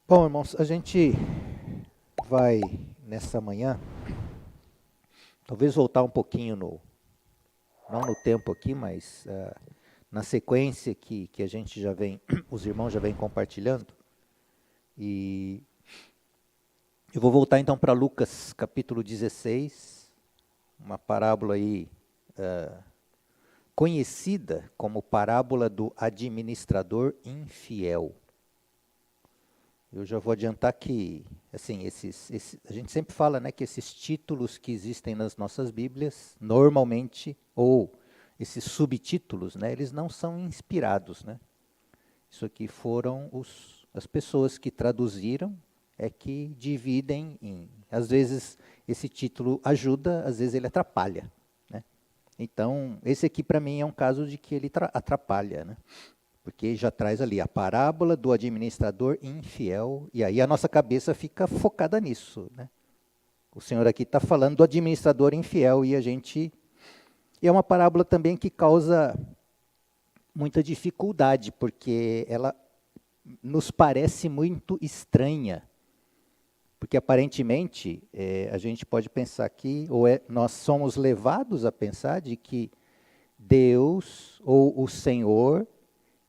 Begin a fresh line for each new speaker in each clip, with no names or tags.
Bom, irmãos, a gente vai nessa manhã, talvez voltar um pouquinho não no tempo aqui, mas na sequência que a gente já vem, os irmãos já vêm compartilhando. E eu vou voltar então para Lucas capítulo 16, uma parábola aí conhecida como parábola do administrador infiel. Eu já vou adiantar que, assim, a gente sempre fala, né, que esses títulos que existem nas nossas Bíblias, normalmente, ou esses subtítulos, né, eles não são inspirados, né? Isso aqui foram as pessoas que traduziram, que dividem às vezes esse título ajuda, às vezes ele atrapalha, né? Então, esse aqui para mim é um caso de que ele atrapalha, né? Porque já traz ali a parábola do administrador infiel, e aí a nossa cabeça fica focada nisso, né? O Senhor aqui está falando do administrador infiel, e é uma parábola também que causa muita dificuldade, porque ela nos parece muito estranha, porque aparentemente a gente pode pensar que, nós somos levados a pensar de que Deus ou o Senhor,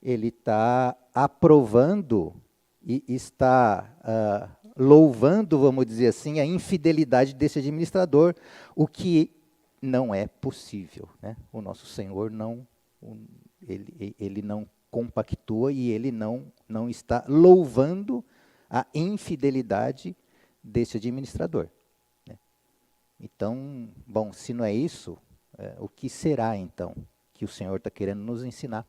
ele está aprovando e está louvando, vamos dizer assim, a infidelidade desse administrador, o que não é possível, né? O nosso Senhor ele não compactua e ele não está louvando a infidelidade desse administrador, né? Então, bom, se não é isso, o que será então que o Senhor está querendo nos ensinar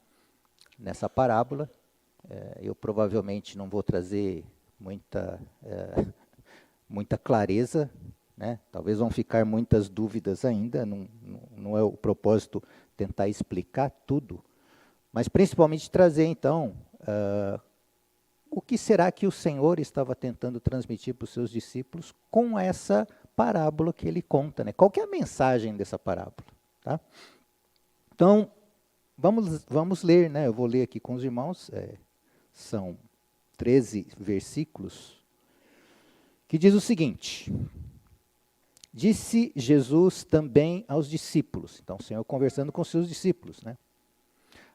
nessa parábola? Eu provavelmente não vou trazer muita clareza, né? Talvez vão ficar muitas dúvidas ainda, não é o propósito tentar explicar tudo, mas principalmente trazer então, o que será que o Senhor estava tentando transmitir para os seus discípulos com essa parábola que ele conta, né? Qual que é a mensagem dessa parábola, tá? Então, vamos ler, né? Eu vou ler aqui com os irmãos, são 13 versículos, que diz o seguinte: disse Jesus também aos discípulos, então o Senhor conversando com seus discípulos, né?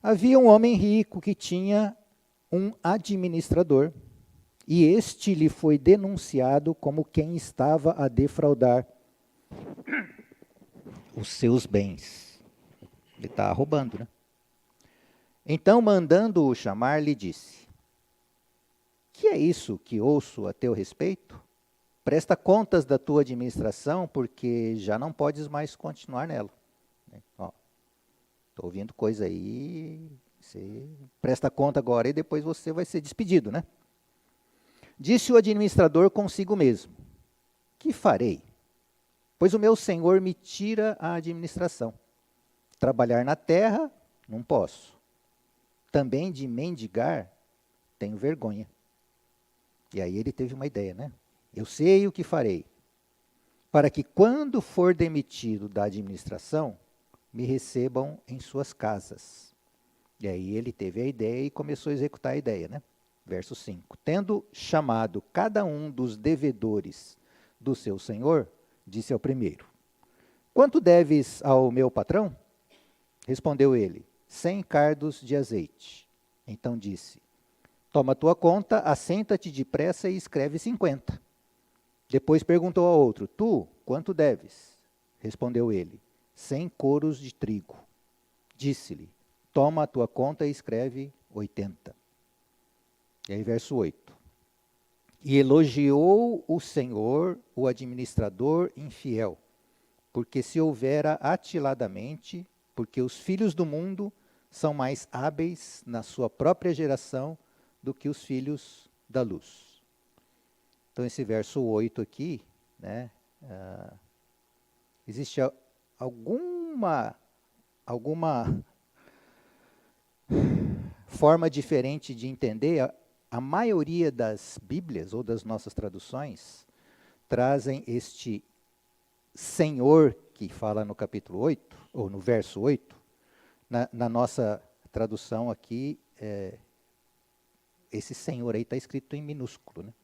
Havia um homem rico que tinha um administrador, e este lhe foi denunciado como quem estava a defraudar os seus bens. Ele está roubando, né? Então, mandando-o chamar, lhe disse: que é isso que ouço a teu respeito? Presta contas da tua administração, porque já não podes mais continuar nela. Estou ouvindo coisa aí, você presta conta agora e depois você vai ser despedido, né? Disse o administrador consigo mesmo: que farei? Pois o meu senhor me tira a administração. Trabalhar na terra, não posso. Também de mendigar, tenho vergonha. E aí ele teve uma ideia, né? Eu sei o que farei, para que quando for demitido da administração, me recebam em suas casas. E aí ele teve a ideia e começou a executar a ideia, né? Verso 5. Tendo chamado cada um dos devedores do seu senhor, disse ao primeiro: quanto deves ao meu patrão? Respondeu ele: 100 cardos de azeite. Então disse: toma tua conta, assenta-te depressa e escreve 50. Depois perguntou ao outro: tu, quanto deves? Respondeu ele: 100 coros de trigo. Disse-lhe: toma a tua conta e escreve 80. E aí verso 8. E elogiou o Senhor, o administrador infiel, porque se houvera atiladamente, porque os filhos do mundo são mais hábeis na sua própria geração do que os filhos da luz. Então, esse verso 8 aqui, né, existe alguma forma diferente de entender? A maioria das Bíblias ou das nossas traduções trazem este Senhor que fala no capítulo 8, ou no verso 8, na nossa tradução aqui, esse Senhor aí está escrito em minúsculo, né?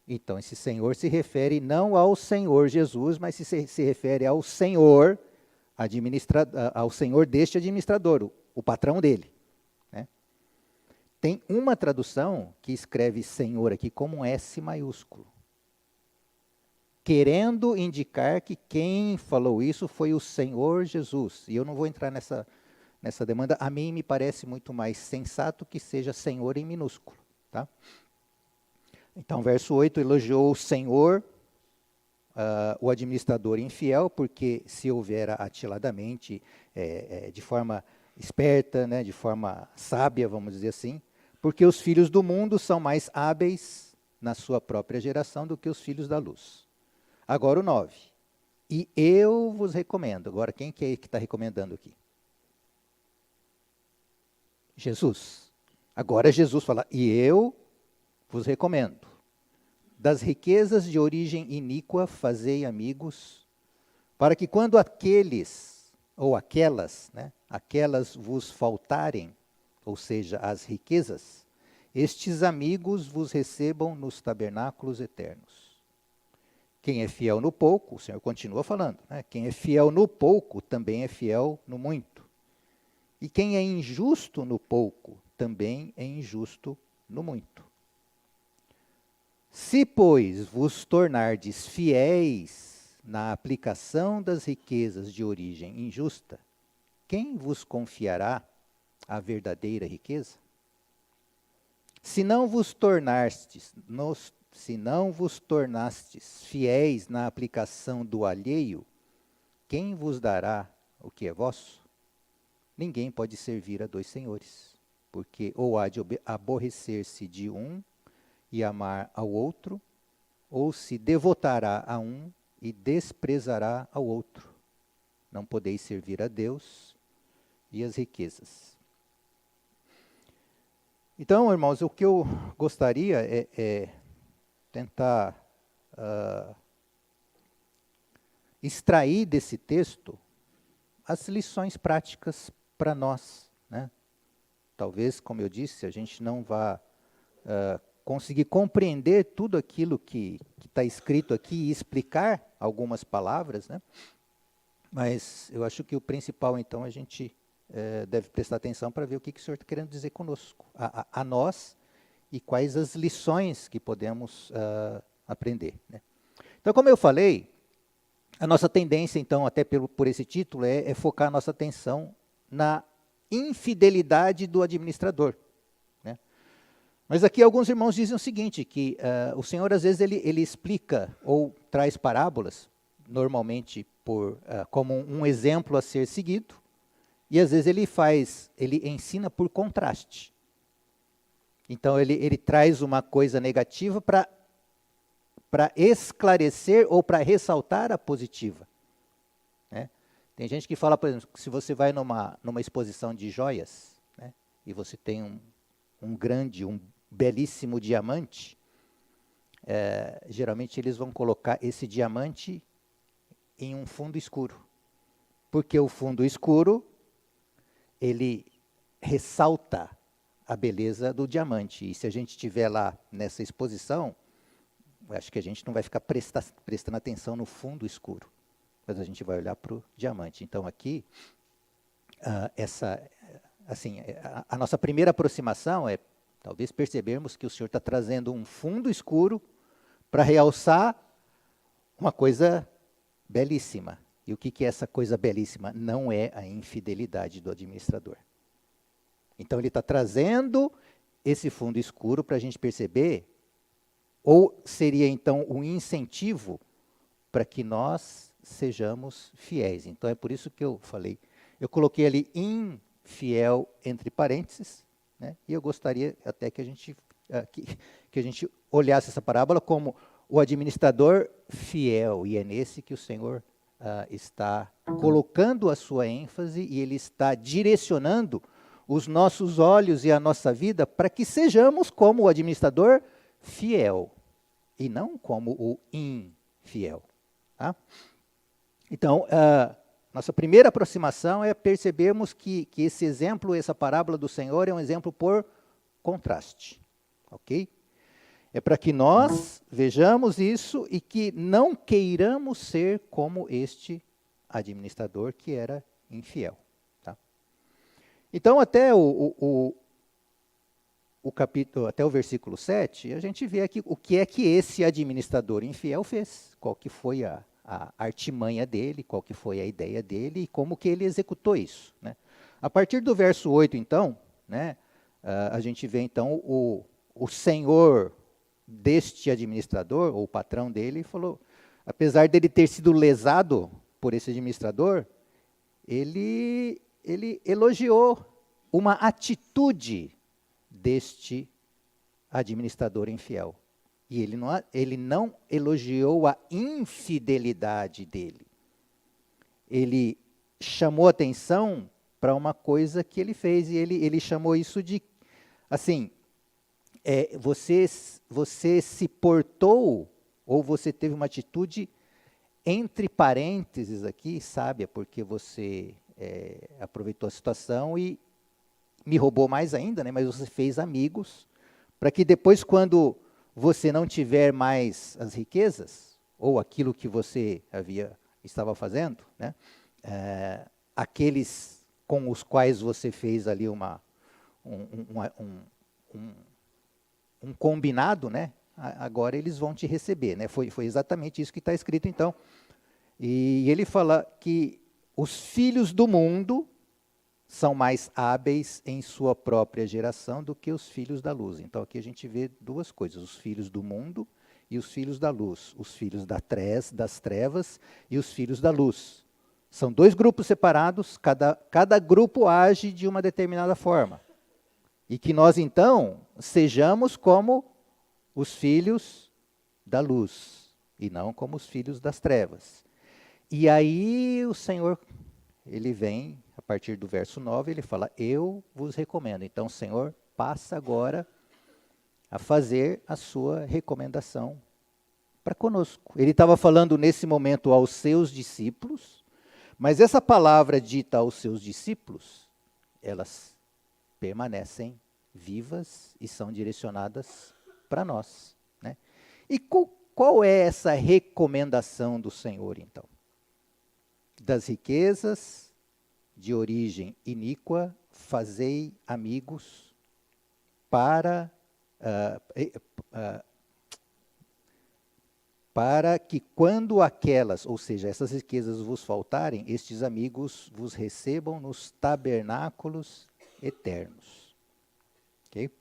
Então, esse Senhor se refere não ao Senhor Jesus, mas se refere ao Senhor, ao Senhor deste administrador, o patrão dele, né? Tem uma tradução que escreve Senhor aqui como um S maiúsculo, querendo indicar que quem falou isso foi o Senhor Jesus. E eu não vou entrar nessa demanda. A mim me parece muito mais sensato que seja Senhor em minúsculo, tá? Então, verso 8, elogiou o Senhor, o administrador infiel, porque se houvera atiladamente, de forma esperta, né, de forma sábia, vamos dizer assim, porque os filhos do mundo são mais hábeis na sua própria geração do que os filhos da luz. Agora o 9. E eu vos recomendo. Agora, quem que é que está recomendando aqui? Jesus. Agora Jesus fala, e eu vos recomendo. Das riquezas de origem iníqua fazei amigos, para que quando aqueles, ou aquelas, né, aquelas vos faltarem, ou seja, as riquezas, estes amigos vos recebam nos tabernáculos eternos. Quem é fiel no pouco, o Senhor continua falando, né? Quem é fiel no pouco também é fiel no muito. E quem é injusto no pouco também é injusto no muito. Se, pois, vos tornardes fiéis na aplicação das riquezas de origem injusta, quem vos confiará a verdadeira riqueza? Se não vos tornastes fiéis na aplicação do alheio, quem vos dará o que é vosso? Ninguém pode servir a dois senhores, porque ou há de aborrecer-se de um e amar ao outro, ou se devotará a um e desprezará ao outro. Não podeis servir a Deus e as riquezas. Então, irmãos, o que eu gostaria é tentar extrair desse texto as lições práticas para nós, né? Talvez, como eu disse, a gente não vá conseguir compreender tudo aquilo que está escrito aqui e explicar algumas palavras, né? Mas eu acho que o principal, então, a gente deve prestar atenção para ver o que o Senhor está querendo dizer conosco, a nós, e quais as lições que podemos aprender, né? Então, como eu falei, a nossa tendência, então, até por esse título, é focar a nossa atenção na infidelidade do administrador, né? Mas aqui alguns irmãos dizem o seguinte, que o Senhor, às vezes, ele explica ou traz parábolas, normalmente como um exemplo a ser seguido, e às vezes ele ensina por contraste. Então, ele traz uma coisa negativa para esclarecer ou para ressaltar a positiva, né? Tem gente que fala, por exemplo, que se você vai numa exposição de joias, né, e você tem um belíssimo diamante, geralmente eles vão colocar esse diamante em um fundo escuro, porque o fundo escuro, ele ressalta a beleza do diamante, e se a gente estiver lá nessa exposição, acho que a gente não vai ficar prestando atenção no fundo escuro, mas a gente vai olhar para o diamante. Então aqui, a nossa primeira aproximação é talvez percebermos que o Senhor está trazendo um fundo escuro para realçar uma coisa belíssima. E o que é essa coisa belíssima? Não é a infidelidade do administrador. Então ele está trazendo esse fundo escuro para a gente perceber, ou seria então um incentivo para que nós sejamos fiéis. Então é por isso que eu falei, eu coloquei ali infiel entre parênteses, né? E eu gostaria até que a gente olhasse essa parábola como o administrador fiel, e é nesse que o Senhor está colocando a sua ênfase, e Ele está direcionando os nossos olhos e a nossa vida para que sejamos como o administrador fiel, e não como o infiel, tá? Então, nossa primeira aproximação é percebermos que esse exemplo, essa parábola do Senhor é um exemplo por contraste, ok? É para que nós vejamos isso e que não queiramos ser como este administrador que era infiel. Tá? Então, até o capítulo, até o versículo 7, a gente vê aqui o que é que esse administrador infiel fez, qual que foi a artimanha dele, qual que foi a ideia dele e como que ele executou isso. Né? A partir do verso 8, então, né, a gente vê então o senhor deste administrador, ou o patrão dele, falou, apesar dele ter sido lesado por esse administrador, ele elogiou uma atitude deste administrador infiel. E ele não elogiou a infidelidade dele. Ele chamou atenção para uma coisa que ele fez, e ele chamou isso de, assim, você se portou, ou você teve uma atitude, entre parênteses aqui, sábia, porque você aproveitou a situação e me roubou mais ainda, né? Mas você fez amigos, para que depois, quando você não tiver mais as riquezas, ou aquilo que você estava fazendo, né? Aqueles com os quais você fez ali um combinado, né? Agora eles vão te receber, né? Foi exatamente isso que está escrito então. E ele fala que os filhos do mundo são mais hábeis em sua própria geração do que os filhos da luz. Então aqui a gente vê duas coisas, os filhos do mundo e os filhos da luz, os filhos das trevas e os filhos da luz. São dois grupos separados, cada grupo age de uma determinada forma. E que nós então sejamos como os filhos da luz e não como os filhos das trevas. E aí o Senhor, ele vem, a partir do verso 9, ele fala, eu vos recomendo. Então o Senhor passa agora a fazer a sua recomendação para conosco. Ele estava falando nesse momento aos seus discípulos, mas essa palavra dita aos seus discípulos, elas permanecem vivas e são direcionadas para nós. Né? E qual é essa recomendação do Senhor, então? Das riquezas de origem iníqua, fazei amigos para que quando aquelas, ou seja, essas riquezas vos faltarem, estes amigos vos recebam nos tabernáculos eternos. Ok?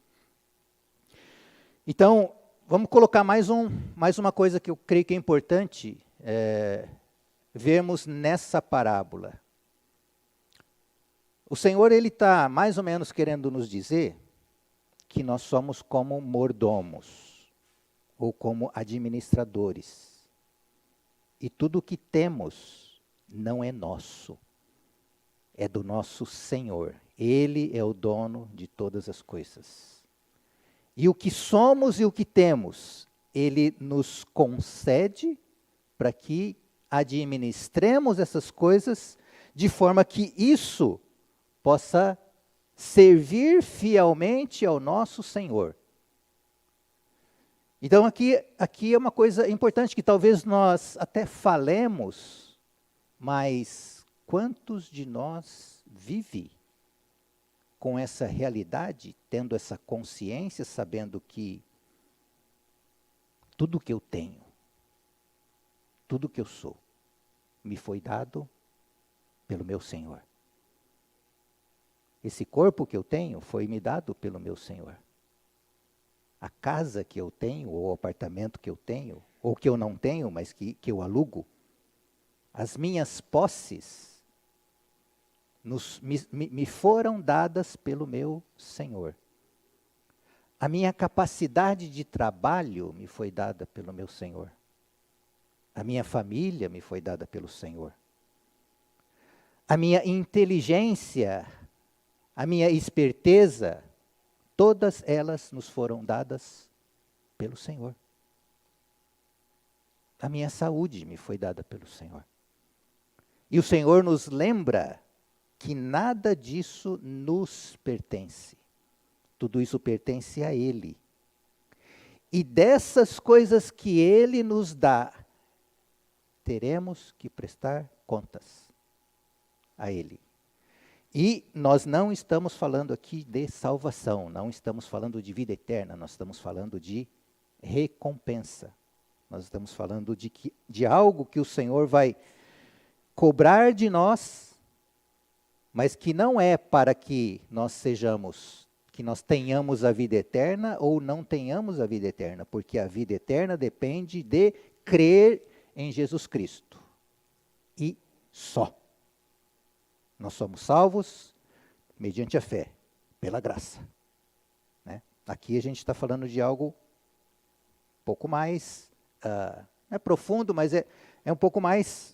Então, vamos colocar mais uma coisa que eu creio que é importante vermos nessa parábola. O Senhor, ele está mais ou menos querendo nos dizer que nós somos como mordomos, ou como administradores. E tudo o que temos não é nosso, é do nosso Senhor. Ele é o dono de todas as coisas. E o que somos e o que temos, Ele nos concede para que administremos essas coisas de forma que isso possa servir fielmente ao nosso Senhor. Então aqui é uma coisa importante que talvez nós até falemos, mas quantos de nós vive com essa realidade, tendo essa consciência, sabendo que tudo que eu tenho, tudo que eu sou, me foi dado pelo meu Senhor. Esse corpo que eu tenho foi me dado pelo meu Senhor. A casa que eu tenho, ou o apartamento que eu tenho, ou que eu não tenho, mas que eu alugo, as minhas posses me foram dadas pelo meu Senhor. A minha capacidade de trabalho me foi dada pelo meu Senhor. A minha família me foi dada pelo Senhor. A minha inteligência, a minha esperteza, todas elas nos foram dadas pelo Senhor. A minha saúde me foi dada pelo Senhor. E o Senhor nos lembra que nada disso nos pertence. Tudo isso pertence a Ele. E dessas coisas que Ele nos dá, teremos que prestar contas a Ele. E nós não estamos falando aqui de salvação, não estamos falando de vida eterna, nós estamos falando de recompensa. Nós estamos falando de algo que o Senhor vai cobrar de nós, mas que não é para que nós tenhamos a vida eterna ou não tenhamos a vida eterna, porque a vida eterna depende de crer em Jesus Cristo. E só. Nós somos salvos mediante a fé, pela graça. Né? Aqui a gente está falando de algo um pouco mais, não é profundo, mas é um pouco mais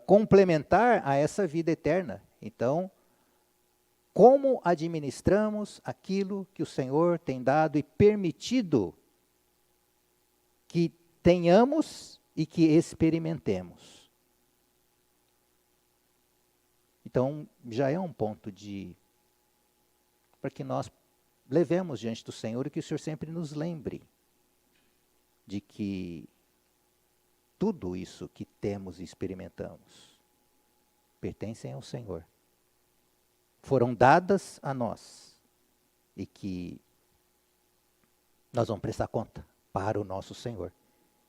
complementar a essa vida eterna. Então, como administramos aquilo que o Senhor tem dado e permitido que tenhamos e que experimentemos. Então, já é um ponto para que nós levemos diante do Senhor e que o Senhor sempre nos lembre de que tudo isso que temos e experimentamos pertencem ao Senhor. Foram dadas a nós e que nós vamos prestar conta para o nosso Senhor.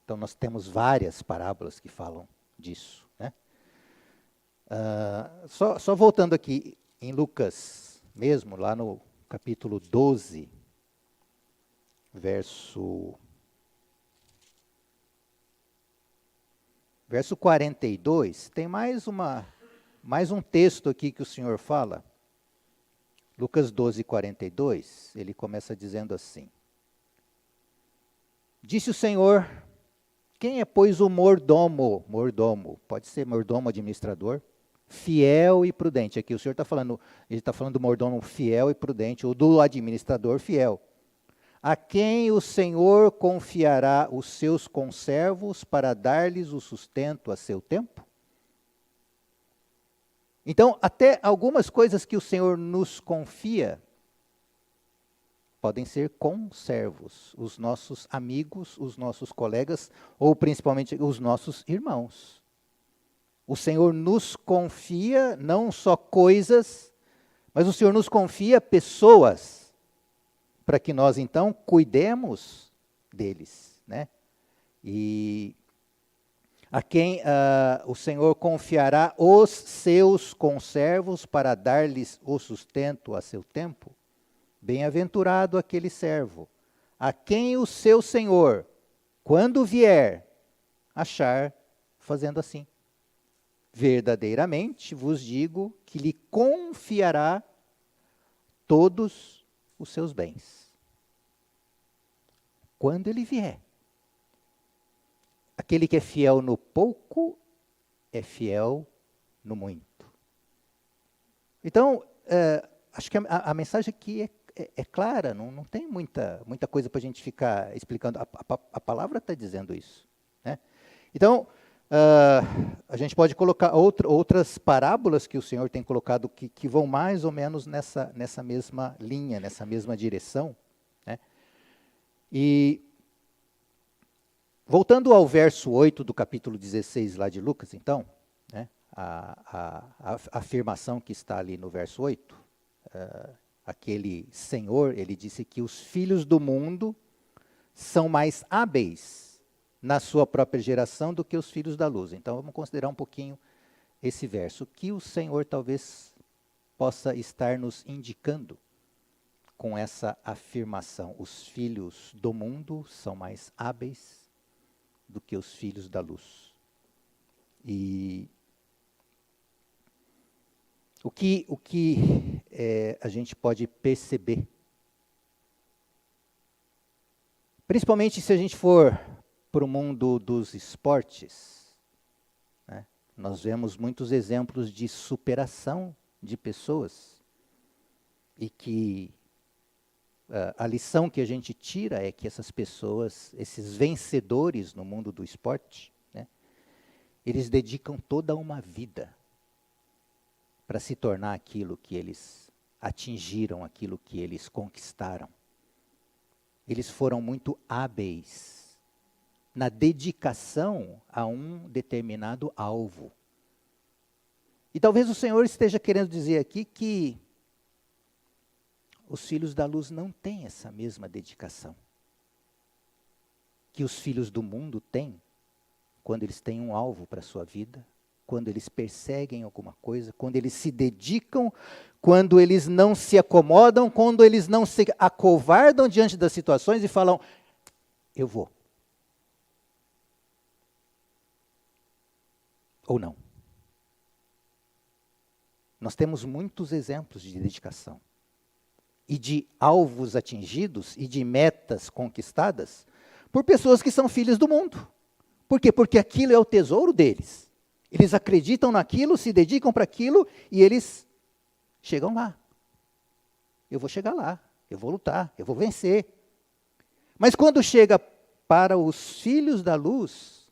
Então, nós temos várias parábolas que falam disso. Né? Só voltando aqui em Lucas mesmo, lá no capítulo 12, verso 42, tem mais um texto aqui que o Senhor fala. Lucas 12, 42, ele começa dizendo assim: Disse o Senhor, quem é, pois, o mordomo? Mordomo, pode ser mordomo administrador, fiel e prudente. Aqui o Senhor está falando, ele está falando do mordomo fiel e prudente, ou do administrador fiel. A quem o Senhor confiará os seus conservos para dar-lhes o sustento a seu tempo? Então, até algumas coisas que o Senhor nos confia podem ser conservos, os nossos amigos, os nossos colegas, ou principalmente os nossos irmãos. O Senhor nos confia não só coisas, mas o Senhor nos confia pessoas, para que nós então cuidemos deles, né? E a quem o Senhor confiará os seus conservos para dar-lhes o sustento a seu tempo? Bem-aventurado aquele servo, a quem o seu Senhor, quando vier, achar fazendo assim. Verdadeiramente vos digo que lhe confiará todos os seus bens. Quando ele vier. Aquele que é fiel no pouco, é fiel no muito. Então, acho que a mensagem aqui é clara, não tem muita coisa para a gente ficar explicando. A palavra está dizendo isso. Né? Então, a gente pode colocar outras parábolas que o Senhor tem colocado que vão mais ou menos nessa mesma linha, nessa mesma direção. Né? E, voltando ao verso 8 do capítulo 16 lá de Lucas, então, né, a afirmação que está ali no verso 8, aquele Senhor, ele disse que os filhos do mundo são mais hábeis na sua própria geração do que os filhos da luz. Então, vamos considerar um pouquinho esse verso. O que o Senhor talvez possa estar nos indicando com essa afirmação? Os filhos do mundo são mais hábeis do que os filhos da luz. E o que a gente pode perceber, principalmente se a gente for para o mundo dos esportes, né, nós vemos muitos exemplos de superação de pessoas e que a lição que a gente tira é que essas pessoas, esses vencedores no mundo do esporte, né, eles dedicam toda uma vida para se tornar aquilo que eles atingiram, aquilo que eles conquistaram. Eles foram muito hábeis na dedicação a um determinado alvo. E talvez o Senhor esteja querendo dizer aqui que os filhos da luz não têm essa mesma dedicação que os filhos do mundo têm quando eles têm um alvo para a sua vida, quando eles perseguem alguma coisa, quando eles se dedicam, quando eles não se acomodam, quando eles não se acovardam diante das situações e falam, eu vou. Ou não. Nós temos muitos exemplos de dedicação e de alvos atingidos e de metas conquistadas por pessoas que são filhos do mundo. Por quê? Porque aquilo é o tesouro deles. Eles acreditam naquilo, se dedicam para aquilo e eles chegam lá. Eu vou chegar lá, eu vou lutar, eu vou vencer. Mas quando chega para os filhos da luz,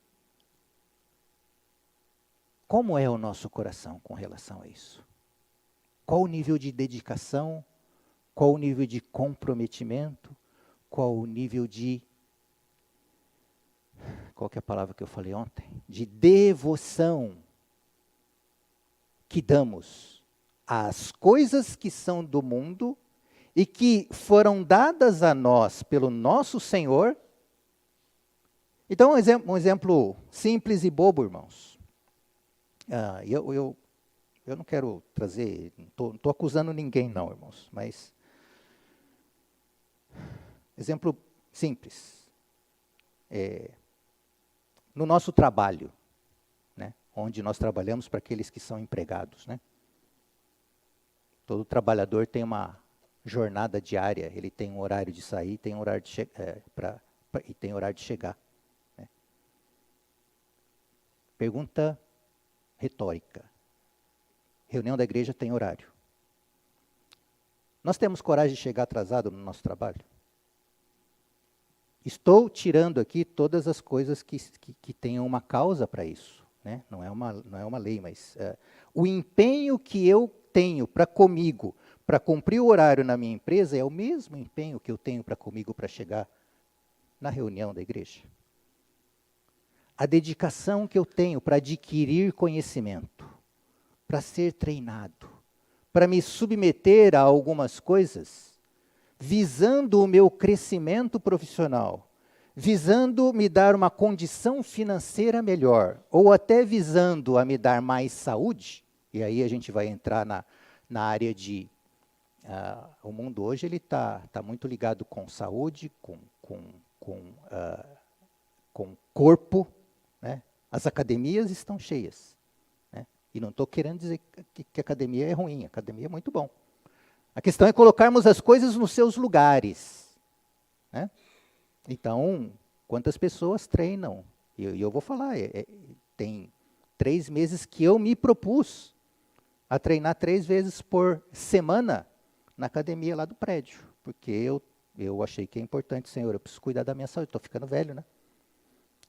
como é o nosso coração com relação a isso? Qual o nível de dedicação? Qual o nível de comprometimento? Qual o nível de... Qual que é a palavra que eu falei ontem? De devoção que damos às coisas que são do mundo e que foram dadas a nós pelo nosso Senhor. Então, um exemplo simples e bobo, irmãos. Eu não quero trazer, não estou acusando ninguém não, irmãos, mas exemplo simples. No nosso trabalho, né, onde nós trabalhamos para aqueles que são empregados, né? Todo trabalhador tem uma jornada diária, ele tem um horário de sair, tem um horário de e tem horário de chegar. Né? Pergunta retórica. Reunião da igreja tem horário. Nós temos coragem de chegar atrasado no nosso trabalho? Estou tirando aqui todas as coisas que tenham uma causa para isso. Né? Não é uma lei, mas o empenho que eu tenho para comigo, para cumprir o horário na minha empresa, é o mesmo empenho que eu tenho para comigo para chegar na reunião da igreja. A dedicação que eu tenho para adquirir conhecimento, para ser treinado, para me submeter a algumas coisas, visando o meu crescimento profissional, visando me dar uma condição financeira melhor, ou até visando a me dar mais saúde, e aí a gente vai entrar na área de... o mundo hoje ele tá muito ligado com saúde, com corpo, né? As academias estão cheias. Né? E não estou querendo dizer que academia é ruim, a academia é muito bom. A questão é colocarmos as coisas nos seus lugares. Né? Então, quantas pessoas treinam? E eu vou falar, tem 3 meses que eu me propus a treinar 3 vezes por semana na academia lá do prédio. Porque eu achei que é importante, Senhor, eu preciso cuidar da minha saúde, estou ficando velho, né?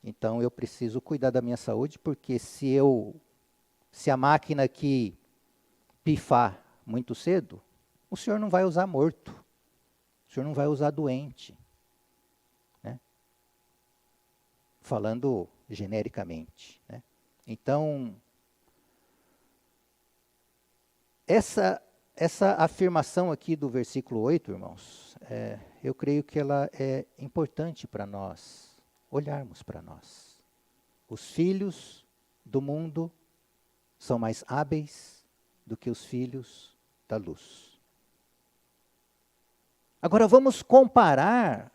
Então, eu preciso cuidar da minha saúde, porque se a máquina aqui pifar muito cedo, o senhor não vai usar morto, o senhor não vai usar doente. Né? Falando genericamente. Né? Então, essa afirmação aqui do versículo 8, irmãos, eu creio que ela é importante para nós olharmos para nós. Os filhos do mundo são mais hábeis do que os filhos da luz. Agora vamos comparar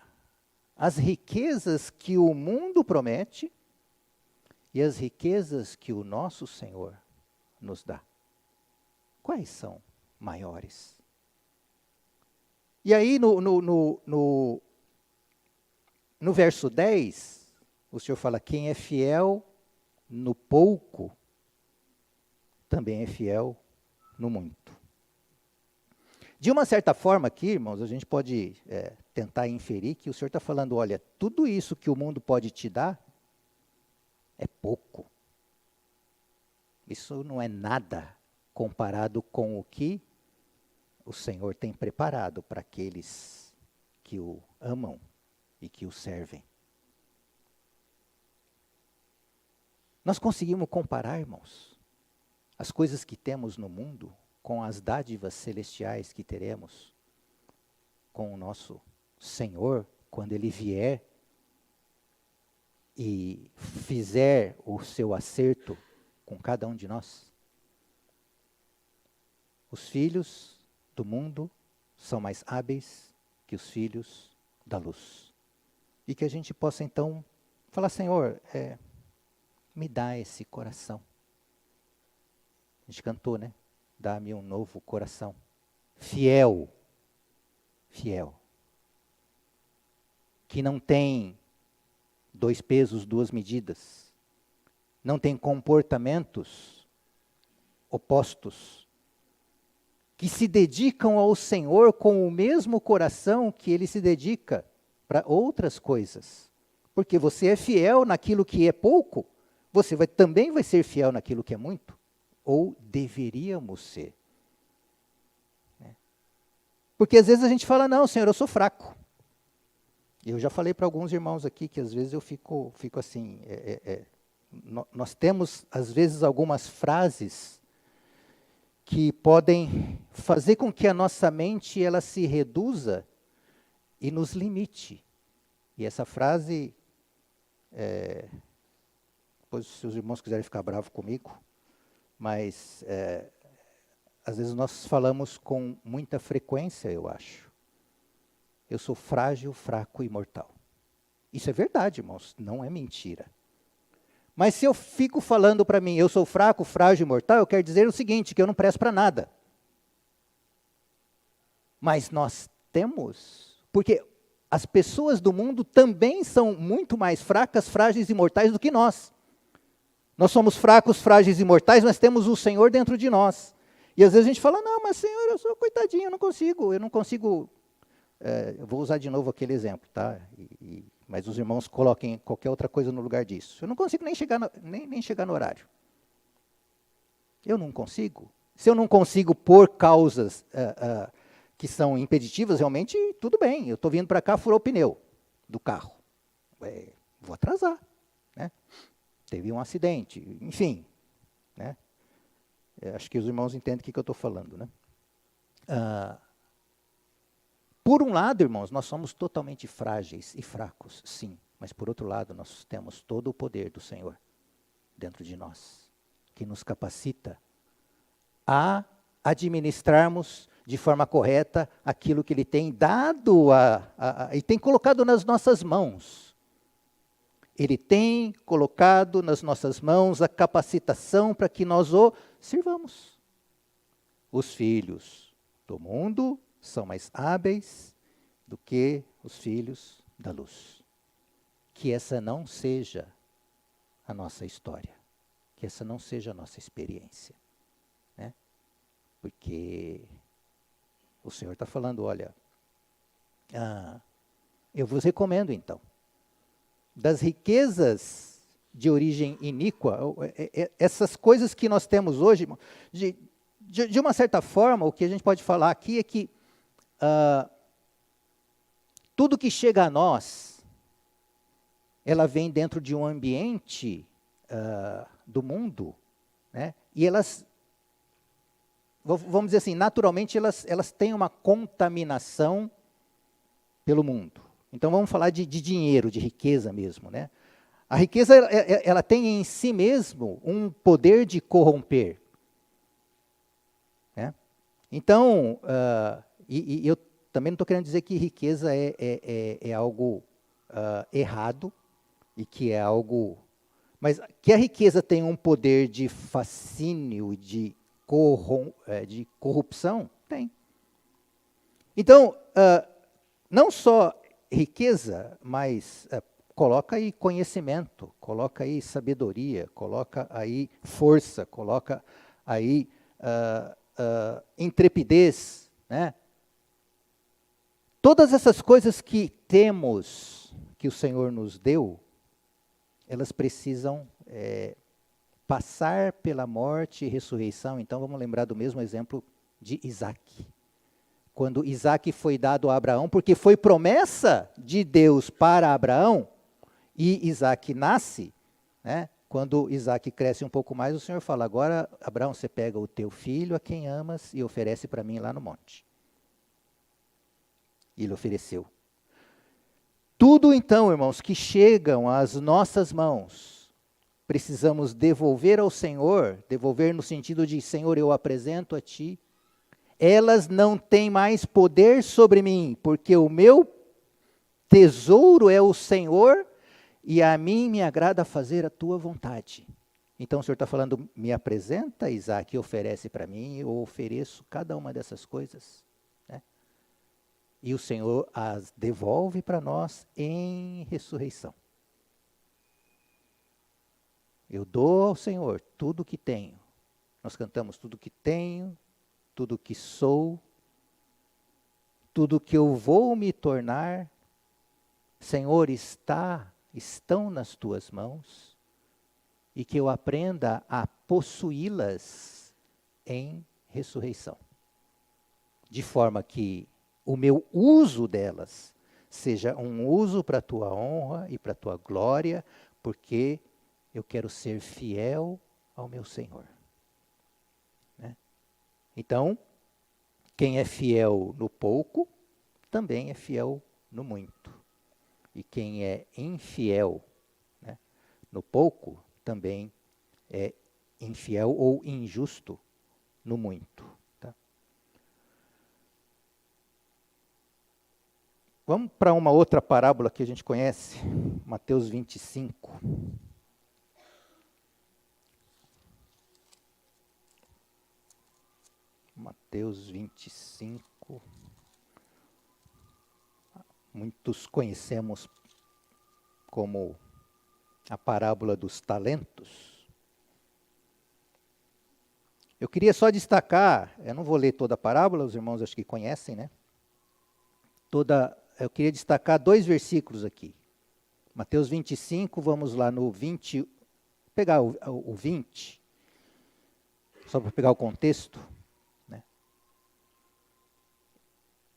as riquezas que o mundo promete e as riquezas que o nosso Senhor nos dá. Quais são maiores? E aí no verso 10, o Senhor fala, quem é fiel no pouco, também é fiel no muito. De uma certa forma aqui, irmãos, a gente pode tentar inferir que o Senhor está falando, olha, tudo isso que o mundo pode te dar é pouco. isso não é nada comparado com o que o Senhor tem preparado para aqueles que o amam e que o servem. Nós conseguimos comparar, irmãos, as coisas que temos no mundo com as dádivas celestiais que teremos com o nosso Senhor quando Ele vier e fizer o seu acerto com cada um de nós. Os filhos do mundo são mais hábeis que os filhos da luz. E que a gente possa então falar, Senhor, me dá esse coração. A gente cantou, né? Dá-me um novo coração. Fiel. Fiel. Que não tem 2 pesos, 2 medidas. Não tem comportamentos opostos. Que se dedicam ao Senhor com o mesmo coração que Ele se dedica para outras coisas. Porque você é fiel naquilo que é pouco, você também vai ser fiel naquilo que é muito. Ou deveríamos ser. Porque às vezes a gente fala, não, Senhor, eu sou fraco. Eu já falei para alguns irmãos aqui que às vezes eu fico assim, nós temos às vezes algumas frases que podem fazer com que a nossa mente ela se reduza e nos limite. E essa frase, depois se os irmãos quiserem ficar bravos comigo, mas às vezes nós falamos com muita frequência, eu acho. Eu sou frágil, fraco e mortal. Isso é verdade, irmãos, não é mentira. Mas se eu fico falando para mim, eu sou fraco, frágil e mortal, eu quero dizer o seguinte, que eu não presto para nada. Mas nós temos, porque as pessoas do mundo também são muito mais fracas, frágeis e mortais do que nós. Nós somos fracos, frágeis e mortais, mas temos o Senhor dentro de nós. E às vezes a gente fala, não, mas Senhor, eu sou coitadinho, eu não consigo. Eu vou usar de novo aquele exemplo, tá? Mas os irmãos coloquem qualquer outra coisa no lugar disso. Eu não consigo nem chegar no horário. Eu não consigo. Se eu não consigo por causas que são impeditivas, realmente, tudo bem. Eu estou vindo para cá, furou o pneu do carro. Vou atrasar. Né? Teve um acidente, enfim. Né? Acho que os irmãos entendem o que eu estou falando. Né? Por um lado, irmãos, nós somos totalmente frágeis e fracos, sim. Mas por outro lado, nós temos todo o poder do Senhor dentro de nós, que nos capacita a administrarmos de forma correta aquilo que Ele tem dado e tem colocado nas nossas mãos. Ele tem colocado nas nossas mãos a capacitação para que nós o sirvamos. Os filhos do mundo são mais hábeis do que os filhos da luz. Que essa não seja a nossa história. Que essa não seja a nossa experiência. Né? Porque o Senhor está falando, olha, eu vos recomendo então, das riquezas de origem iníqua, essas coisas que nós temos hoje, de uma certa forma, o que a gente pode falar aqui é que tudo que chega a nós, ela vem dentro de um ambiente do mundo, né? E elas, vamos dizer assim, naturalmente elas têm uma contaminação pelo mundo. Então vamos falar de dinheiro, de riqueza mesmo, né? A riqueza ela tem em si mesmo um poder de corromper. Né? Então, e eu também não estou querendo dizer que riqueza é algo errado e que é algo... Mas que a riqueza tem um poder de fascínio, de corrupção, tem. Então, não só riqueza, mas coloca aí conhecimento, coloca aí sabedoria, coloca aí força, coloca aí intrepidez, né? Todas essas coisas que temos, que o Senhor nos deu, elas precisam passar pela morte e ressurreição, então vamos lembrar do mesmo exemplo de Isaac. Quando Isaac foi dado a Abraão, porque foi promessa de Deus para Abraão, e Isaac nasce, né? Quando Isaac cresce um pouco mais, o Senhor fala, agora, Abraão, você pega o teu filho, a quem amas, e oferece para mim lá no monte. E ele ofereceu. Tudo então, irmãos, que chegam às nossas mãos, precisamos devolver ao Senhor, devolver no sentido de, Senhor, eu apresento a Ti. Elas não têm mais poder sobre mim, porque o meu tesouro é o Senhor, e a mim me agrada fazer a Tua vontade. Então o Senhor está falando, me apresenta, Isaac, e oferece para mim, eu ofereço cada uma dessas coisas. Né? E o Senhor as devolve para nós em ressurreição. Eu dou ao Senhor tudo o que tenho. Nós cantamos tudo o que tenho, tudo o que sou, tudo o que eu vou me tornar. Senhor, estão nas tuas mãos, e que eu aprenda a possuí-las em ressurreição. De forma que o meu uso delas seja um uso para a tua honra e para a tua glória, porque eu quero ser fiel ao meu Senhor. Né? Então, quem é fiel no pouco, também é fiel no muito. E quem é infiel, né, no pouco, também é infiel ou injusto no muito. Tá? Vamos para uma outra parábola que a gente conhece, Mateus 25. Mateus 25. Muitos conhecemos como a parábola dos talentos. Eu queria só destacar, eu não vou ler toda a parábola, os irmãos acho que conhecem, né? Eu queria destacar 2 versículos aqui. Mateus 25, vamos lá no 20, pegar o 20, só para pegar o contexto.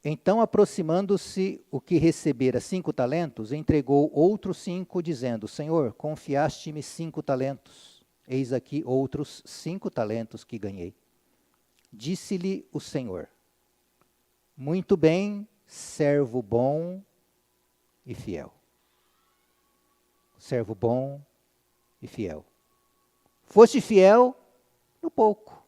Então, aproximando-se o que recebera 5 talentos, entregou outros 5, dizendo, Senhor, confiaste-me 5 talentos, eis aqui outros 5 talentos que ganhei. Disse-lhe o Senhor, muito bem, servo bom e fiel. Servo bom e fiel. Foste fiel no pouco.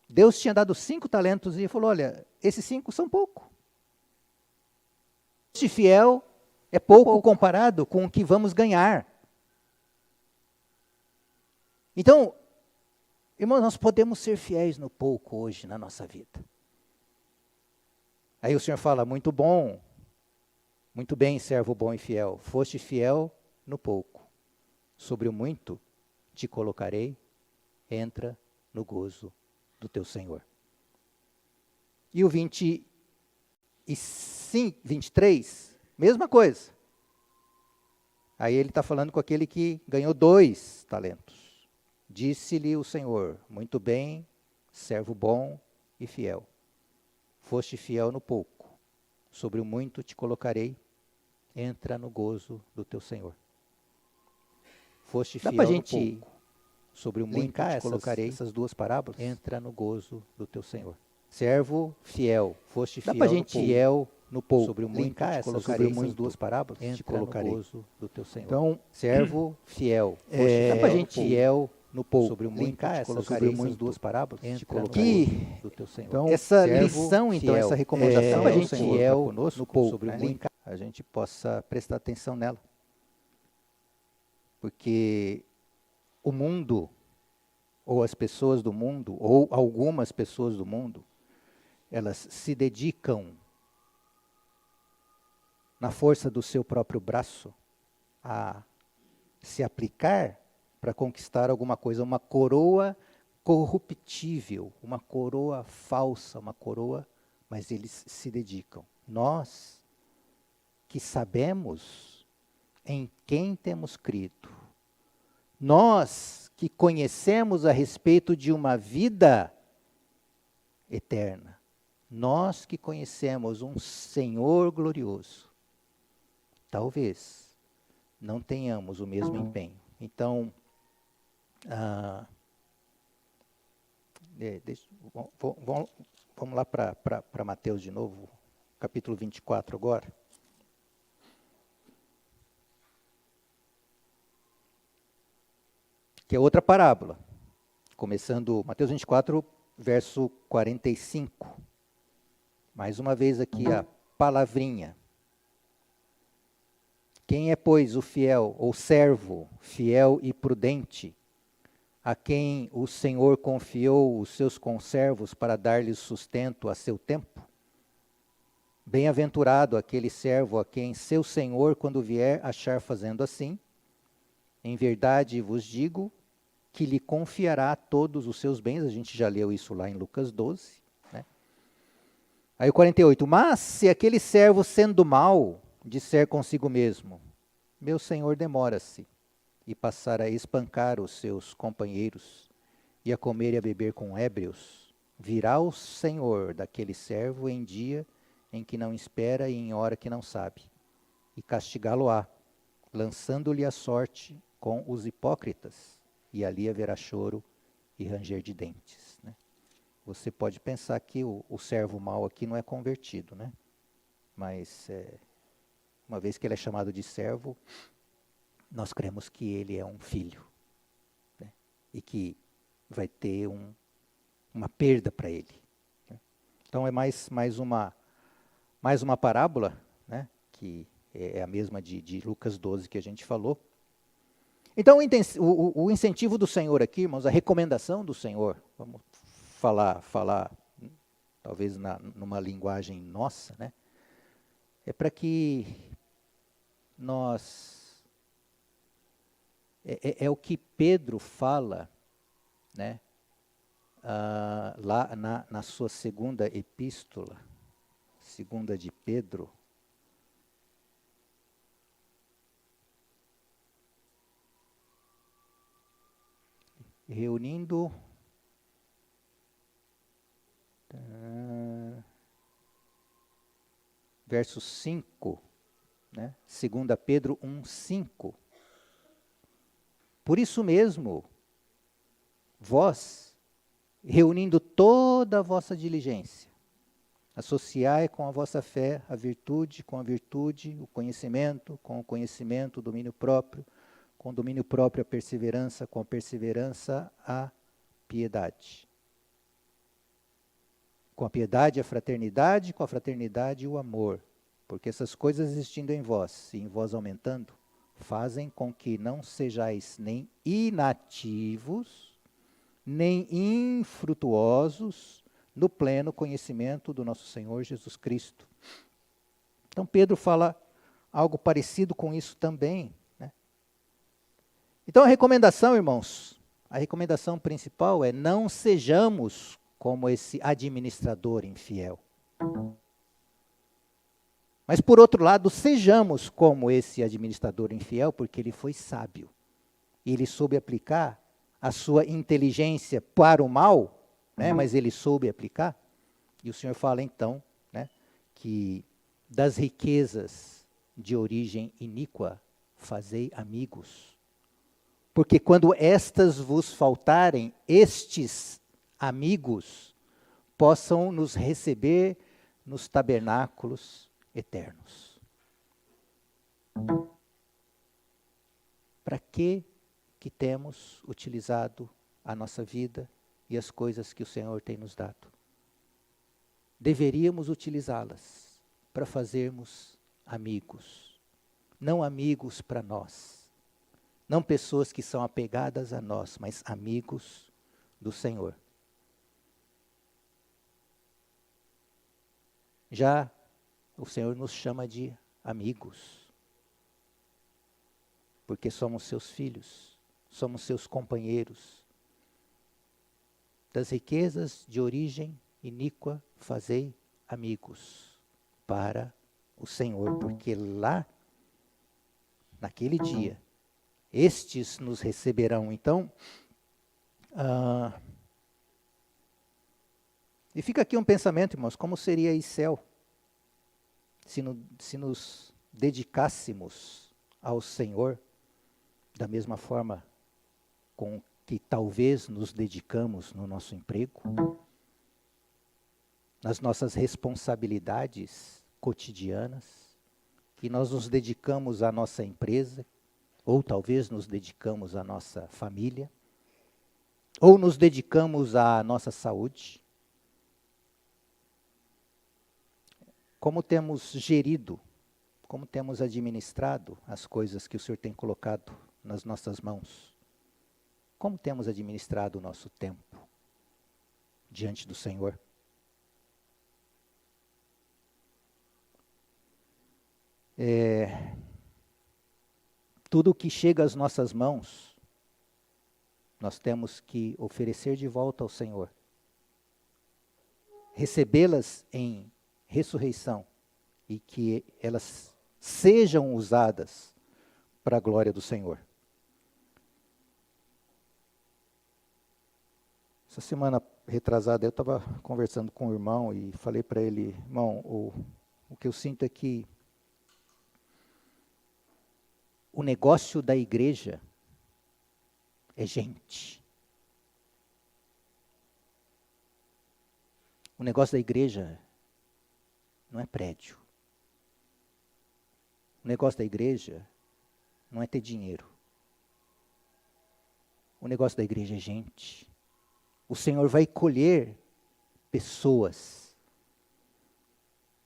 Deus tinha dado 5 talentos e falou, olha, esses 5 são pouco. Este fiel é pouco comparado com o que vamos ganhar. Então, irmãos, nós podemos ser fiéis no pouco hoje na nossa vida. Aí o Senhor fala, muito bom, muito bem, servo bom e fiel. Foste fiel no pouco. Sobre o muito te colocarei, entra no gozo do teu Senhor. E o 23, mesma coisa. Aí ele está falando com aquele que ganhou 2 talentos. Disse-lhe o Senhor, muito bem, servo bom e fiel. Foste fiel no pouco, sobre o muito te colocarei, entra no gozo do teu Senhor. Foste fiel no pouco, sobre o muito te colocarei, essas 2 parábolas, entra no gozo do teu Senhor. Servo fiel, foste fiel no pouco, sobre o muito te colocarei, essas 2 parábolas, entra no gozo do teu Senhor. Então, servo fiel, dá para a gente fiel no pouco, sobre o muito te colocarei, essas 2 parábolas, entra no gozo do teu Senhor. Então, essa lição, então, essa recomendação do Senhor fiel conosco, no pouco, sobre o muito, a gente possa prestar atenção nela. Porque o mundo, ou as pessoas do mundo, ou algumas pessoas do mundo, elas se dedicam, na força do seu próprio braço, a se aplicar para conquistar alguma coisa, uma coroa corruptível, uma coroa falsa, uma coroa, mas eles se dedicam. Nós, que sabemos em quem temos crido, Nós que conhecemos a respeito de uma vida eterna, nós que conhecemos um Senhor glorioso, talvez não tenhamos o mesmo empenho. Então, vamos lá para Mateus de novo, capítulo 24 agora. Que é outra parábola. Começando Mateus 24, verso 45. Mais uma vez aqui a palavrinha. Quem é, pois, o fiel, ou servo, fiel e prudente, a quem o Senhor confiou os seus conservos para dar-lhes sustento a seu tempo? Bem-aventurado aquele servo a quem seu Senhor, quando vier, achar fazendo assim. Em verdade vos digo que lhe confiará todos os seus bens. A gente já leu isso lá em Lucas 12. Né? Aí o 48. Mas se aquele servo, sendo mau, disser consigo mesmo, meu senhor demora-se, e passar a espancar os seus companheiros, e a comer e a beber com ébrios, virá o senhor daquele servo em dia em que não espera e em hora que não sabe, e castigá-lo-á, lançando-lhe a sorte com os hipócritas, e ali haverá choro e ranger de dentes. Né? Você pode pensar que o servo mau aqui não é convertido, né? Mas uma vez que ele é chamado de servo, nós cremos que ele é um filho, né? E que vai ter uma perda para ele. Né? Então é mais uma parábola, né? Que é a mesma de Lucas 12 que a gente falou. Então o incentivo do Senhor aqui, irmãos, a recomendação do Senhor, vamos falar talvez numa linguagem nossa, né? É para que nós, é o que Pedro fala, né? Lá na sua segunda epístola, segunda de Pedro, reunindo verso 5, né? 2 Pedro 1:5. Por isso mesmo, vós, reunindo toda a vossa diligência, associai com a vossa fé a virtude com a virtude, o conhecimento com o conhecimento, o domínio próprio, com o domínio próprio a perseverança, com a perseverança a piedade. Com a piedade a fraternidade, com a fraternidade o amor. Porque essas coisas existindo em vós, e em vós aumentando, fazem com que não sejais nem inativos, nem infrutuosos no pleno conhecimento do nosso Senhor Jesus Cristo. Então Pedro fala algo parecido com isso também. Né? Então a recomendação, irmãos, a recomendação principal é não sejamos como esse administrador infiel. Mas por outro lado, sejamos como esse administrador infiel, porque ele foi sábio. E ele soube aplicar a sua inteligência para o mal, né? Mas ele soube aplicar. E o Senhor fala então, né, que das riquezas de origem iníqua fazei amigos. Porque quando estas vos faltarem, estes amigos possam nos receber nos tabernáculos eternos. Para que temos utilizado a nossa vida e as coisas que o Senhor tem nos dado? Deveríamos utilizá-las para fazermos amigos. Não amigos para nós. Não pessoas que são apegadas a nós, mas amigos do Senhor. Já o Senhor nos chama de amigos, porque somos seus filhos, somos seus companheiros. Das riquezas de origem iníqua fazei amigos para o Senhor, porque lá, naquele dia, estes nos receberão. Então, e fica aqui um pensamento, irmãos, como seria esse céu se nos dedicássemos ao Senhor da mesma forma com que talvez nos dedicamos no nosso emprego, nas nossas responsabilidades cotidianas, que nós nos dedicamos à nossa empresa, ou talvez nos dedicamos à nossa família, ou nos dedicamos à nossa saúde. Como temos gerido, como temos administrado as coisas que o Senhor tem colocado nas nossas mãos? Como temos administrado o nosso tempo diante do Senhor? Tudo o que chega às nossas mãos, nós temos que oferecer de volta ao Senhor. Recebê-las em ressurreição e que elas sejam usadas para a glória do Senhor. Essa semana retrasada eu estava conversando com o irmão e falei para ele, irmão, o que eu sinto é que o negócio da igreja é gente. O negócio da igreja não é prédio. O negócio da igreja não é ter dinheiro. O negócio da igreja é gente. O Senhor vai colher pessoas.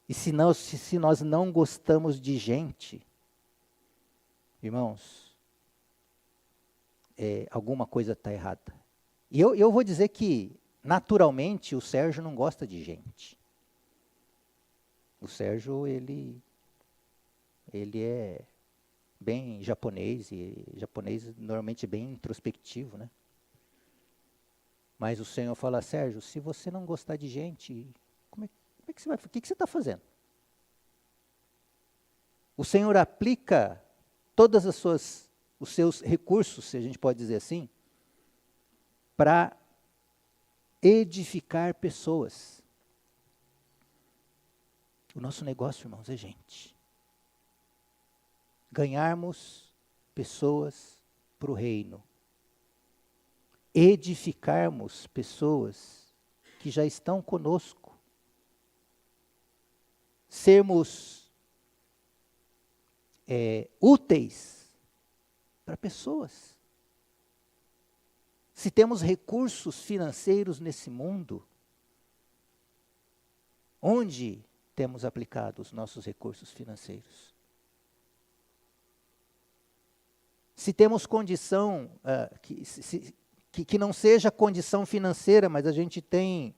E se nós não gostamos de gente, irmãos, alguma coisa está errada. E eu vou dizer que, naturalmente, o Sérgio não gosta de gente. O Sérgio, ele é bem japonês, e japonês normalmente bem introspectivo, né? Mas o Senhor fala, Sérgio, se você não gostar de gente, como é que você vai, o que você está fazendo? O Senhor aplica todos os seus recursos, se a gente pode dizer assim, para edificar pessoas. O nosso negócio, irmãos, é gente. Ganharmos pessoas para o reino. Edificarmos pessoas que já estão conosco. Sermos úteis para pessoas. Se temos recursos financeiros nesse mundo, onde temos aplicado os nossos recursos financeiros? Se temos condição, que não seja condição financeira, mas a gente tem,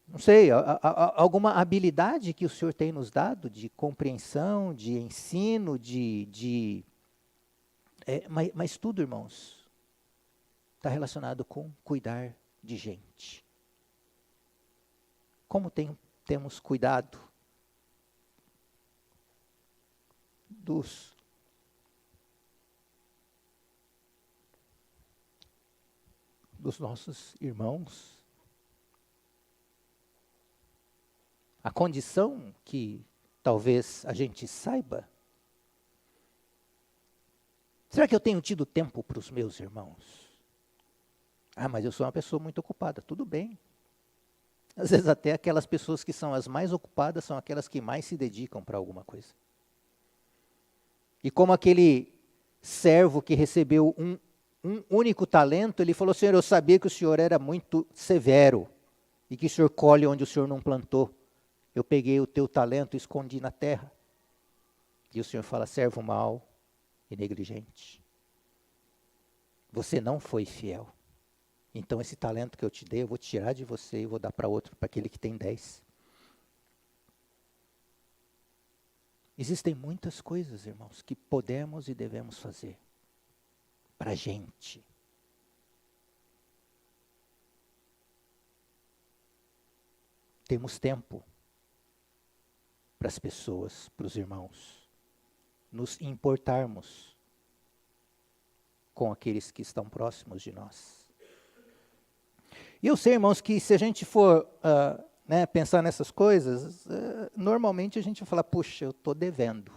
não sei, alguma habilidade que o Senhor tem nos dado de compreensão, de ensino, mas tudo, irmãos, está relacionado com cuidar de gente. Como temos cuidado dos nossos irmãos? A condição que talvez a gente saiba. Será que eu tenho tido tempo para os meus irmãos? Mas eu sou uma pessoa muito ocupada. Tudo bem. Às vezes até aquelas pessoas que são as mais ocupadas são aquelas que mais se dedicam para alguma coisa. E como aquele servo que recebeu um único talento, ele falou, Senhor, eu sabia que o Senhor era muito severo e que o Senhor colhe onde o Senhor não plantou. Eu peguei o teu talento e escondi na terra. E o Senhor fala, servo mau e negligente. Você não foi fiel. Então esse talento que eu te dei, eu vou tirar de você e vou dar para outro, para aquele que tem 10. Existem muitas coisas, irmãos, que podemos e devemos fazer para a gente. Temos tempo para as pessoas, para os irmãos, nos importarmos com aqueles que estão próximos de nós. E eu sei, irmãos, que se a gente for pensar nessas coisas, normalmente a gente vai falar, puxa, eu estou devendo,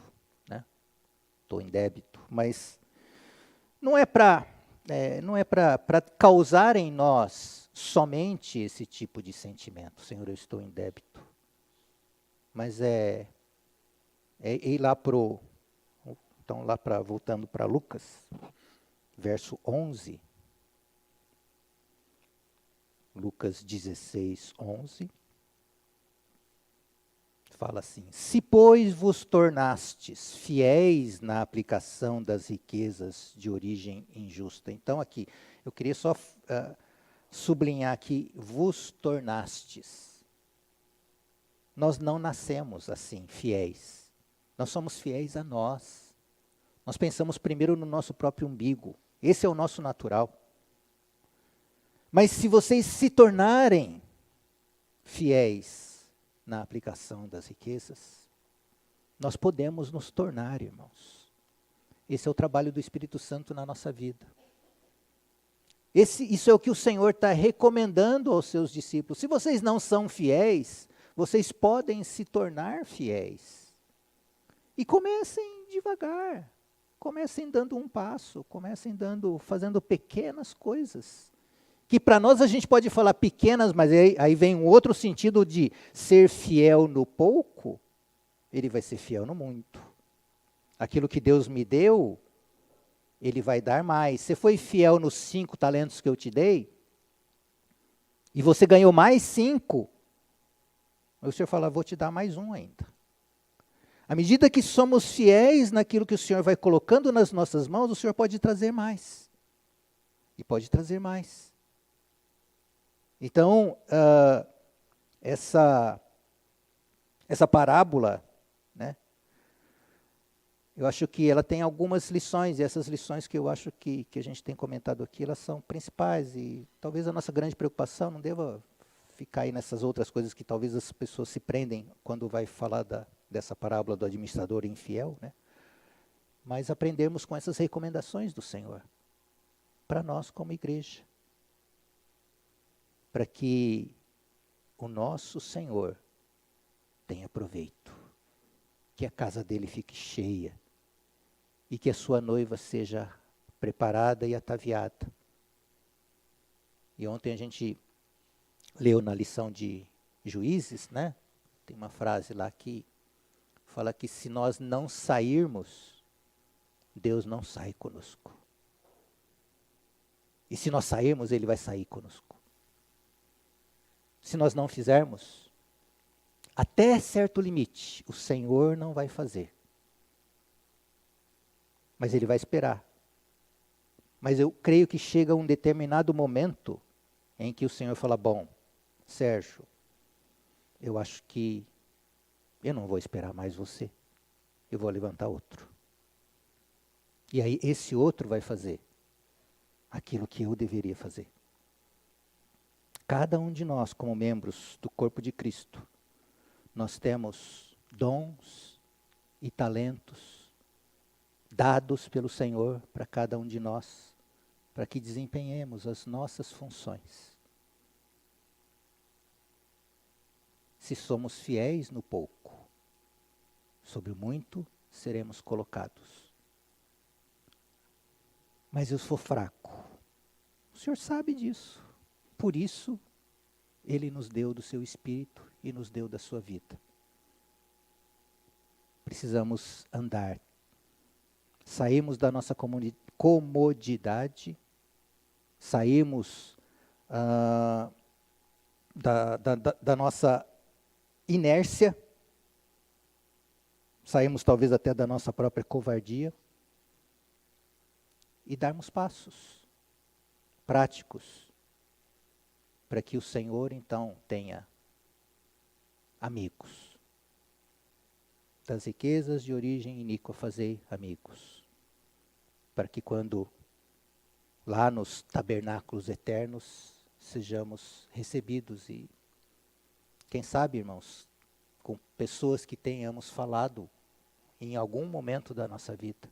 né? Estou em débito. Mas não é para causar em nós somente esse tipo de sentimento, Senhor, eu estou em débito. Mas é ir lá voltando para Lucas, verso 11. Lucas 16, 11. Fala assim: se, pois, vos tornastes fiéis na aplicação das riquezas de origem injusta. Então, aqui, eu queria só sublinhar aqui, vos tornastes. Nós não nascemos assim, fiéis. Nós somos fiéis a nós. Nós pensamos primeiro no nosso próprio umbigo. Esse é o nosso natural. Mas se vocês se tornarem fiéis na aplicação das riquezas, nós podemos nos tornar, irmãos. Esse é o trabalho do Espírito Santo na nossa vida. Isso é o que o Senhor está recomendando aos seus discípulos. Se vocês não são fiéis, vocês podem se tornar fiéis. E comecem devagar. Comecem dando um passo, fazendo pequenas coisas. Que para nós a gente pode falar pequenas, mas aí vem um outro sentido de ser fiel no pouco, ele vai ser fiel no muito. Aquilo que Deus me deu, ele vai dar mais. Você foi fiel nos 5 talentos que eu te dei, e você ganhou mais 5, o Senhor fala, vou te dar mais 1 ainda. À medida que somos fiéis naquilo que o Senhor vai colocando nas nossas mãos, o Senhor pode trazer mais. E pode trazer mais. Então, essa parábola, né, eu acho que ela tem algumas lições, e essas lições que eu acho que a gente tem comentado aqui, elas são principais, e talvez a nossa grande preocupação não deva ficar aí nessas outras coisas que talvez as pessoas se prendem quando vai falar dessa parábola do administrador infiel, né? Mas aprendermos com essas recomendações do Senhor, para nós como igreja. Para que o nosso Senhor tenha proveito, que a casa dele fique cheia e que a sua noiva seja preparada e ataviada. E ontem a gente leu na lição de Juízes, né? Tem uma frase lá que fala que se nós não sairmos, Deus não sai conosco. E se nós sairmos, Ele vai sair conosco. Se nós não fizermos, até certo limite, o Senhor não vai fazer. Mas Ele vai esperar. Mas eu creio que chega um determinado momento em que o Senhor fala, bom, Sérgio, eu acho que eu não vou esperar mais você. Eu vou levantar outro. E aí esse outro vai fazer aquilo que eu deveria fazer. Cada um de nós, como membros do corpo de Cristo, nós temos dons e talentos dados pelo Senhor para cada um de nós, para que desempenhemos as nossas funções. Se somos fiéis no pouco, sobre o muito seremos colocados. Mas eu sou fraco. O Senhor sabe disso. Por isso, Ele nos deu do seu Espírito e nos deu da sua vida. Precisamos andar. Saímos da nossa comodidade, saímos da nossa inércia, saímos talvez até da nossa própria covardia e darmos passos práticos para que o Senhor então tenha amigos. Das riquezas de origem iníqua fazei amigos, para que quando lá nos tabernáculos eternos sejamos recebidos e, quem sabe, irmãos, com pessoas que tenhamos falado em algum momento da nossa vida,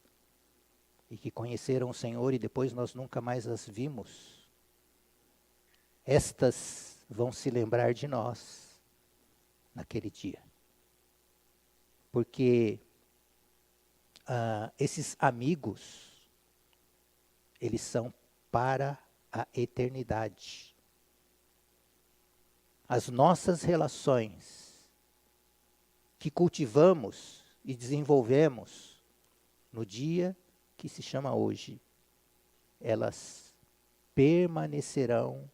e que conheceram o Senhor e depois nós nunca mais as vimos, estas vão se lembrar de nós naquele dia. Porque esses amigos, eles são para a eternidade. As nossas relações que cultivamos e desenvolvemos no dia que se chama hoje, elas permanecerão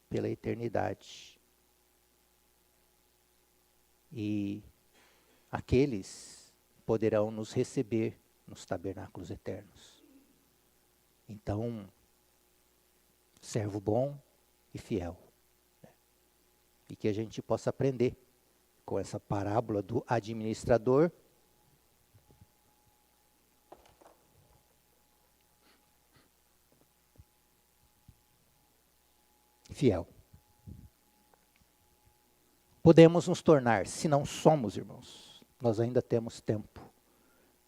pela eternidade. E aqueles poderão nos receber nos tabernáculos eternos. Então, servo bom e fiel. E que a gente possa aprender com essa parábola do administrador fiel. Podemos nos tornar, se não somos, irmãos, nós ainda temos tempo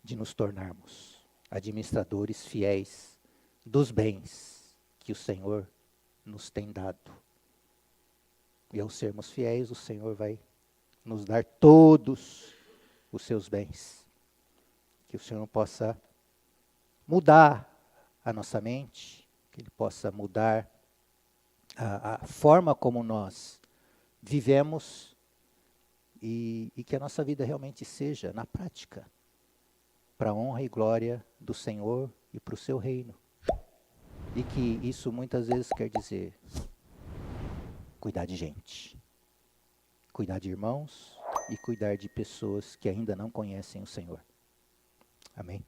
de nos tornarmos administradores fiéis dos bens que o Senhor nos tem dado. E ao sermos fiéis, o Senhor vai nos dar todos os seus bens. Que o Senhor possa mudar a nossa mente, que Ele possa mudar a forma como nós vivemos e que a nossa vida realmente seja, na prática, para a honra e glória do Senhor e para o seu reino. E que isso muitas vezes quer dizer cuidar de gente, cuidar de irmãos e cuidar de pessoas que ainda não conhecem o Senhor. Amém?